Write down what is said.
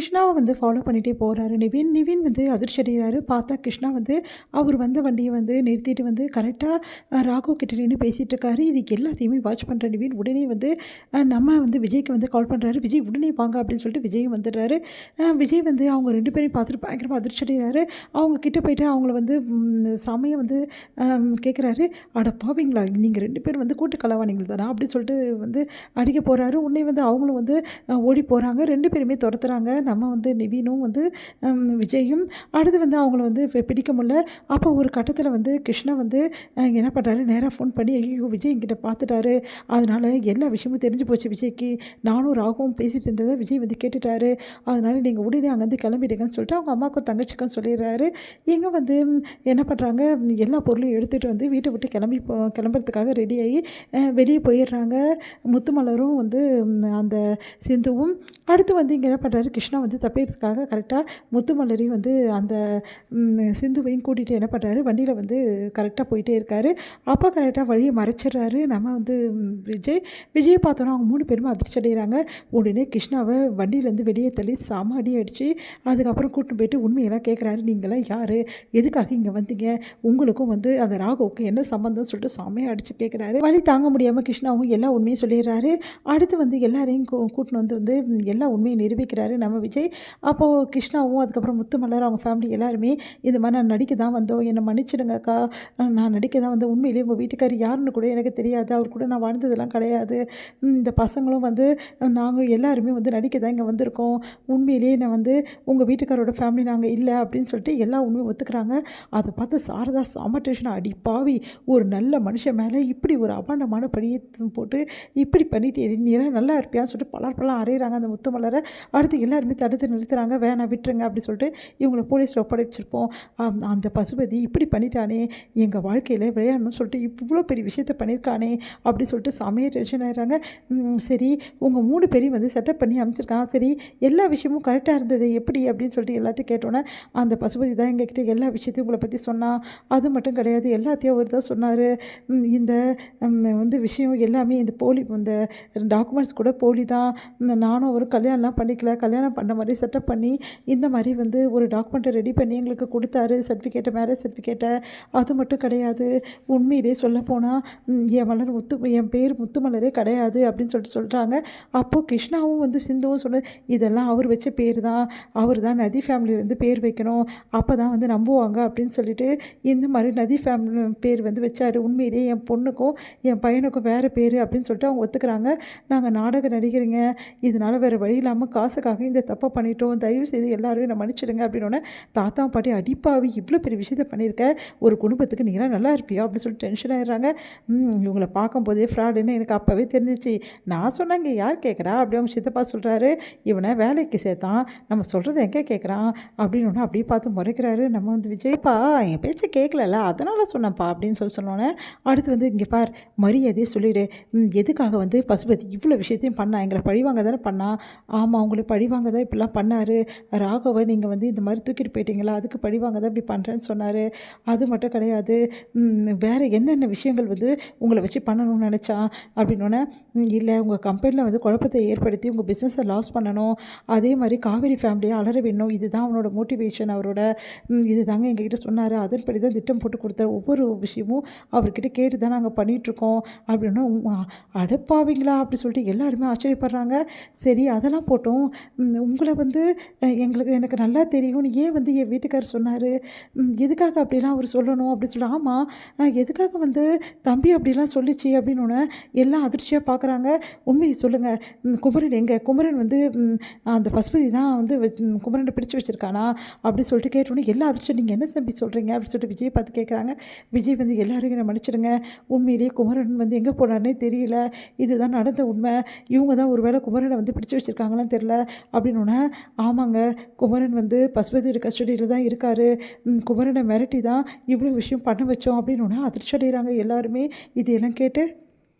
கிருஷ்ணாவை வந்து ஃபாலோ பண்ணிகிட்டே போகிறாரு நிவின். நிவின் வந்து அதிர்ச்சி அடைகிறாரு. பார்த்தா கிருஷ்ணா வந்து அவர் வந்த வண்டியை வந்து நிறுத்திட்டு வந்து கரெக்டாக ராகவ் கிட்ட நின்று பேசிகிட்டு இருக்காரு. இது எல்லாத்தையுமே வாட்ச் பண்ணுற நிவின் உடனே வந்து நம்ம வந்து விஜய்க்கு வந்து கால் பண்ணுறாரு. விஜய் உடனே வாங்க அப்படின்னு சொல்லிட்டு விஜயும் வந்துடுறாரு. விஜய் வந்து அவங்க 2 பேரையும் பார்த்துட்டு பயங்கரமாக அதிர்ச்சி அடைகிறாரு. அவங்க கிட்ட போயிட்டு அவங்கள வந்து செமையாக வந்து கேட்குறாரு, அட பாவீங்களா நீங்கள் 2 பேரும் வந்து கூட்டு களவாணிகள் தானா அப்படின்னு சொல்லிட்டு வந்து அடிக்க போகிறாரு. உடனே வந்து அவங்களும் வந்து ஓடி போகிறாங்க. 2 பேருமே துரத்துறாங்க. நம்ம வந்து நிவினும் வந்து விஜயும். அடுத்து வந்து அவங்கள வந்து பிடிக்க முடியல. அப்போ ஒரு கட்டத்தில் வந்து கிருஷ்ணா வந்து என்ன பண்ணுறாரு, நேராக ஃபோன் பண்ணி ஐயோ விஜய் என்கிட்ட பார்த்துட்டாரு, அதனால் எல்லா விஷயமும் தெரிஞ்சு போச்சு விஜய்க்கு, நானும் ராகவும் பேசிகிட்டு இருந்ததை விஜய் வந்து கேட்டுட்டாரு, அதனால் நீங்கள் உடனே அங்கேருந்து கிளம்பிடுங்கன்னு சொல்லிட்டு அவங்க அம்மாவுக்கும் தங்கச்சிக்கும் சொல்லிடுறாரு. இங்கே வந்து என்ன பண்ணுறாங்க, எல்லா பொருளையும் எடுத்துகிட்டு வந்து வீட்டை விட்டு கிளம்புறதுக்காக ரெடியாகி வெளியே போயிடுறாங்க. முத்துமலரும் வந்து அந்த சிந்துவும். அடுத்து வந்து இங்கே என்ன பண்ணுறாரு, கிருஷ்ணா வந்து தப்பிக்கிறதுக்காக கரெக்டாக முத்துமலரையும் வந்து அந்த சிந்துவையும் கூட்டிகிட்டு என்ன பண்ணுறாரு, வண்டியில் வந்து கரெக்டாக போயிட்டே இருக்காரு. அப்போ கரெக்டாக வழியை மறைச்சிடுறாரு நம்ம வந்து விஜயை பார்த்தோன்னா அவங்க 3 பேருமே அதிர்ச்சி அடைகிறாங்க. உடனே கிருஷ்ணாவை வண்டியிலேருந்து வெளியே தள்ளி செம அடி அடித்து அதுக்கப்புறம் கூட்டிட்டு போயிட்டு உண்மையெல்லாம் கேட்குறாரு. நீங்களாம் யார், எதுக்காக இங்கே வந்தீங்க, உங்களுக்கும் வந்து அந்த ராகவுக்கும் என்ன சம்மந்தம் சொல்லிட்டு செமையாக அடித்து கேட்குறாரு. வழி தாங்க முடியாமல் கிருஷ்ணாவும் எல்லா உண்மையும் சொல்லிடுறாரு. அடுத்து வந்து எல்லாரையும் கூட்டின்னு வந்து எல்லா உண்மையை நிரூபிக்கிறாரு நம்ம விஜய். அப்போது கிருஷ்ணாவும் அதுக்கப்புறம் முத்துமலர் அவங்க ஃபேமிலி எல்லாருமே இந்த மாதிரி நான் நடிக்க தான் வந்தோம், என்னை மன்னிச்சிடுங்கக்கா, நான் நடிக்க தான் வந்தேன், உண்மையிலேயே உங்கள் வீட்டுக்கார் யாருன்னு கூட எனக்கு தெரியாது, அவர் கூட நான் வாழ்ந்ததெல்லாம் கிடையாது, இந்த பசங்களும் வந்து நாங்கள் எல்லாருமே வந்து நடிக்க தான் இங்கே வந்திருக்கோம், உண்மையிலேயே நான் வந்து உங்கள் வீட்டுக்காரோட ஃபேமிலி நாங்கள் இல்லை அப்படின்னு சொல்லிட்டு எல்லா உண்மையும் ஒத்துக்கிறாங்க. அதை பார்த்து சாரதா சாமட்டேஷன் அடி பாவி, ஒரு நல்ல மனுஷன் மேலே இப்படி ஒரு அபாண்டமான பழியை போட்டு இப்படி பண்ணிட்டு நீ எல்லாம் நல்லா இருப்பியான்னு சொல்லிட்டு பலர் அறையிறாங்க அந்த முத்துமலரை. அடுத்து எல்லாருமே தடுத்து நிறுத்துறாங்க. வேணாம் விட்டுருங்க அப்படி சொல்லிட்டு இவங்களை போலீஸில் ஒப்படைச்சிருப்போம், அந்த பசுபதி இப்படி பண்ணிட்டானே, எங்கள் வாழ்க்கையில் விளையாடணும்னு சொல்லிட்டு இவ்வளோ பெரிய விஷயத்த பண்ணியிருக்கானே அப்படி சொல்லிட்டு செமையாக டென்ஷன் ஆகிடுறாங்க. சரி உங்கள் 3 பேரையும் வந்து செட்டப் பண்ணி அமைச்சிருக்கான், சரி எல்லா விஷயமும் கரெக்டாக இருந்தது எப்படி அப்படின்னு சொல்லிட்டு எல்லாத்தையும் கேட்டோன்னே அந்த பசுபதி தான் எங்ககிட்ட எல்லா விஷயத்தையும் உங்களை பற்றி சொன்னான், அது மட்டும் கிடையாது எல்லாத்தையும் அவர் தான் சொன்னார், இந்த வந்து விஷயம் எல்லாமே இந்த போலி இந்த டாக்குமெண்ட்ஸ் கூட போலி தான், நானும் அவரும் கல்யாணம்லாம் பண்ணிக்கல, கல்யாணம் பண்ண மாதிரி செட்டப் பண்ணி இந்த மாதிரி வந்து ஒரு டாக்குமெண்ட்டை ரெடி பண்ணி எங்களுக்கு கொடுத்தாரு, சர்டிஃபிகேட்டை, மேரேஜ் சர்டிஃபிகேட்டை, அது மட்டும் கிடையாது, உண்மையிலே சொல்லப்போனால் என் பேர் முத்துமலரே கிடையாது அப்படின்னு சொல்லிட்டு சொல்கிறாங்க. அப்போது கிருஷ்ணாவும் வந்து சிந்துவும் சொன்ன இதெல்லாம் அவர் வச்ச பேர் தான், அவர் தான் நதி ஃபேமிலியிலேருந்து பேர் வைக்கணும், அப்போ தான் வந்து நம்புவாங்க அப்படின்னு சொல்லிட்டு இந்த மாதிரி நதி ஃபேமிலி பேர் வந்து வச்சார், உண்மையிலே என் பொண்ணுக்கும் என் பையனுக்கும் வேறு பேர் அப்படின்னு சொல்லிட்டு அவங்க ஒத்துக்கிறாங்க. நாங்கள் நாடக நடிகருங்க, இதனால் வேறு வழி இல்லாமல் காசுக்காக இந்த தப்பை பண்ணிட்டோம், தயவு செய்து எல்லாரும் என்னை மன்னிச்சிடுங்க அப்படின்னோடனே தாத்தா பாட்டி அடிப்பாவி இவ்வளோ பெரிய விஷயத்த பண்ணியிருக்க, ஒரு குடும்பத்துக்கு நீங்களாம் நல்லா இருப்பியா அப்படின்னு சொல்லிட்டு டென்ஷன் ஆகிடுறாங்க. இவங்களை பார்க்கும்போதே ஃப்ராடுன்னு எனக்கு அப்போவே தெரிஞ்சிச்சு, நான் சொன்னாங்க யார் கேட்குறா அப்படி அவங்க சித்தப்பா சொல்கிறாரு, இவனை வேலைக்கு சேர்த்தான், நம்ம சொல்கிறத எங்கே கேட்குறான் அப்படின்னு ஒன்று அப்படியே பார்த்து முறைக்கிறாரு நம்ம வந்து விஜய்ப்பா, என் பேச்சை கேட்கல அதனால் சொன்னப்பா அப்படின்னு சொன்னோன்னே அடுத்து வந்து இங்கே பார் மரியாதையே சொல்லிவிடு, எதுக்காக வந்து பசுபதி இவ்வளோ விஷயத்தையும் பண்ணா, எங்களை பழிவாங்க தானே பண்ணா, ஆமாம் உங்களை பழிவாங்க தான் இப்படிலாம் பண்ணார், ராகவை நீங்கள் வந்து இந்த மாதிரி தூக்கிட்டு போயிட்டீங்களா, அதுக்கு பழிவாங்க தான் இப்படி பண்ணுறேன்னு சொன்னார், அது மட்டும் கிடையாது வேறு என்னென்ன விஷயங்கள் வந்து உங்களை வச்சு பண்ணணும்னு நினச்சான் அப்படின்னோடனே, இல்லை உங்கள் கம்பெனியில் வந்து குழப்பத்தை ஏற்படுத்தி உங்கள் பிஸ்னஸை லாஸ் பண்ணணும், அதே மாதிரி காவேரி ஃபேமிலியை அலற வேணும், இதுதான் அவனோட மோட்டிவேஷன், அவரோட இது தாங்க எங்ககிட்ட சொன்னார், அதன்படி தான் திட்டம் போட்டு கொடுத்தாரு, ஒவ்வொரு விஷயமும் அவர்கிட்ட கேட்டு தான் நாங்கள் பண்ணிகிட்ருக்கோம் அப்படின்னா அடுப்பாவீங்களா அப்படி சொல்லிட்டு எல்லாருமே ஆச்சரியப்படுறாங்க. சரி அதெல்லாம் போட்டோம், உங்களை வந்து எனக்கு நல்லா தெரியும்னு ஏன் வந்து என் வீட்டுக்காரர் சொன்னார், எதுக்காக அப்படிலாம் அவர் சொல்லணும் அப்படின்னு சொல்லி, ஆமாம் எதுக்காக வந்து தம்பி அப்படிலாம் சொல்லிச்சு அப்படின்னு எல்லாம் அதிர்ச்சியாக பார்க்குறாங்க. உண்மையை சொல்லுங்கள், குமரன் எங்கே, குமரன் வந்து அந்த பசுபதி தான் வந்து குமரனை பிடிச்சி வச்சுருக்கானா அப்படி சொல்லிட்டு கேட்டோன்னே எல்லா அதிர்ச்சி, நீங்கள் என்ன தம்பி சொல்கிறீங்க அப்படின்னு சொல்லிட்டு விஜய் பார்த்து கேட்குறாங்க. விஜய் வந்து எல்லாரும் என்னை மன்னிச்சிடுங்க, உண்மையிலேயே குமரன் வந்து எங்கே போனார்னே தெரியல, இதுதான் நடந்த உண்மை, இவங்க தான் ஒரு வேளை குமரனை வந்து பிடிச்சி வச்சுருக்காங்களான்னு தெரில அப்படின்னு. ஆமாங்க குமரன் வந்து பசுபதியோட கஸ்டடியில் தான் இருக்கார், குமரனை மிரட்டி தான் இவ்வளோ விஷயம் பண்ண வச்சோம் அப்படின்னு அதிர்ச்சி அடைகிறாங்க எல்லாருமே. இதையெல்லாம் கேட்டு